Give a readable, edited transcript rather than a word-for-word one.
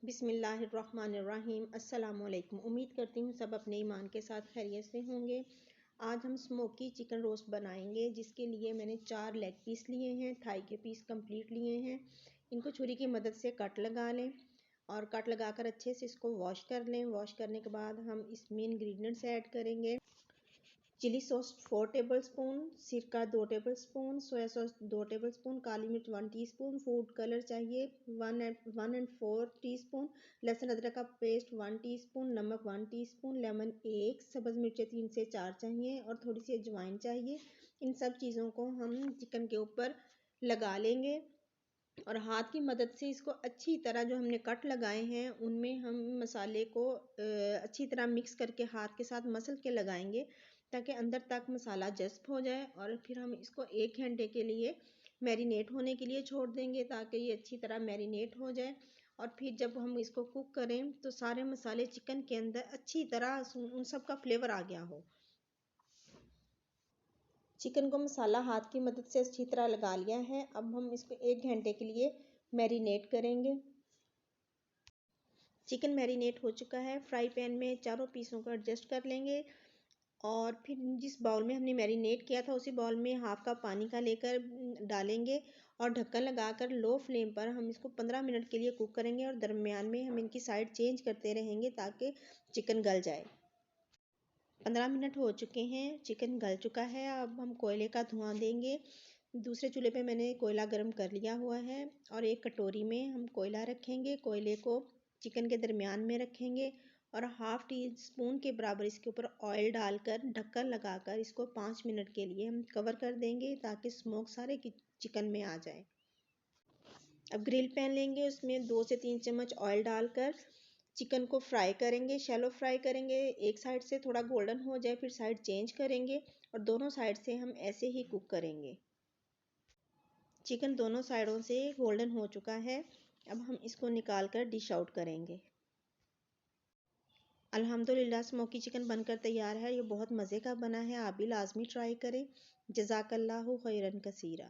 बिस्मिल्लाहिर्रहमानिर्रहीम। अस्सलामुअलैकुम। उम्मीद करती हूँ सब अपने ईमान के साथ खैरियत से होंगे। आज हम स्मोकी चिकन रोस्ट बनाएंगे, जिसके लिए मैंने 4 लेग पीस लिए हैं, थाई के पीस कंप्लीट लिए हैं। इनको छुरी की मदद से कट लगा लें और कट लगाकर अच्छे से इसको वॉश कर लें। वॉश करने के बाद हम इसमें इंग्रेडिएंट्स ऐड करेंगे। चिली सॉस 4 टेबलस्पून, सिरका 2 टेबलस्पून, सोया सॉस 2 टेबलस्पून, काली मिर्च 1 टीस्पून, फूड कलर चाहिए 1 and 4 टीस्पून, लहसुन अदरक का पेस्ट 1 टीस्पून, नमक 1 टीस्पून, लेमन 1, सब्ज़ मिर्चें 3 से 4 चाहिए और थोड़ी सी अजवाइन चाहिए। इन सब चीज़ों को हम चिकन के ऊपर लगा लेंगे और हाथ की मदद से इसको अच्छी तरह, जो हमने कट लगाए हैं उनमें हम मसाले को अच्छी तरह मिक्स करके हाथ के साथ मसल के लगाएंगे, ताकि अंदर तक मसाला जज़्ब हो जाए। और फिर हम इसको 1 घंटे के लिए मैरिनेट होने के लिए छोड़ देंगे, ताकि ये अच्छी तरह मैरिनेट हो जाए। और फिर जब हम इसको कुक करें तो सारे मसाले चिकन के अंदर अच्छी तरह उन सब का फ्लेवर आ गया हो। चिकन को मसाला हाथ की मदद से अच्छी तरह लगा लिया है। अब हम इसको 1 घंटे के लिए मैरिनेट करेंगे। चिकन मैरिनेट हो चुका है। फ्राई पैन में चारों पीसों को एडजस्ट कर लेंगे और फिर जिस बाउल में हमने मैरिनेट किया था उसी बाउल में हाफ कप पानी का लेकर डालेंगे और ढक्कन लगाकर लो फ्लेम पर हम इसको 15 मिनट के लिए कुक करेंगे और दरमियान में हम इनकी साइड चेंज करते रहेंगे ताकि चिकन गल जाए। 15 मिनट हो चुके हैं, चिकन गल चुका है। अब हम कोयले का धुआं देंगे। दूसरे चूल्हे पे मैंने कोयला गर्म कर लिया हुआ है और एक कटोरी में हम कोयला रखेंगे। कोयले को चिकन के दरमियान में रखेंगे और हाफ टी स्पून के बराबर इसके ऊपर ऑयल डालकर ढक्कन लगाकर इसको 5 मिनट के लिए हम कवर कर देंगे, ताकि स्मोक सारे चिकन में आ जाए। अब ग्रिल पैन लेंगे, उसमें 2 से 3 चम्मच ऑयल डालकर चिकन को फ्राई करेंगे, शैलो फ्राई करेंगे। एक साइड से थोड़ा गोल्डन हो जाए फिर साइड चेंज करेंगे और दोनों साइड से हम ऐसे ही कुक करेंगे। चिकन दोनों साइडों से गोल्डन हो चुका है। अब हम इसको निकाल कर डिश आउट करेंगे। अल्हम्दुलिल्लाह स्मोकी चिकन बनकर तैयार है। ये बहुत मज़े का बना है, आप भी लाजमी ट्राई करें। जज़ाकल्लाहु खैरन कसीरा।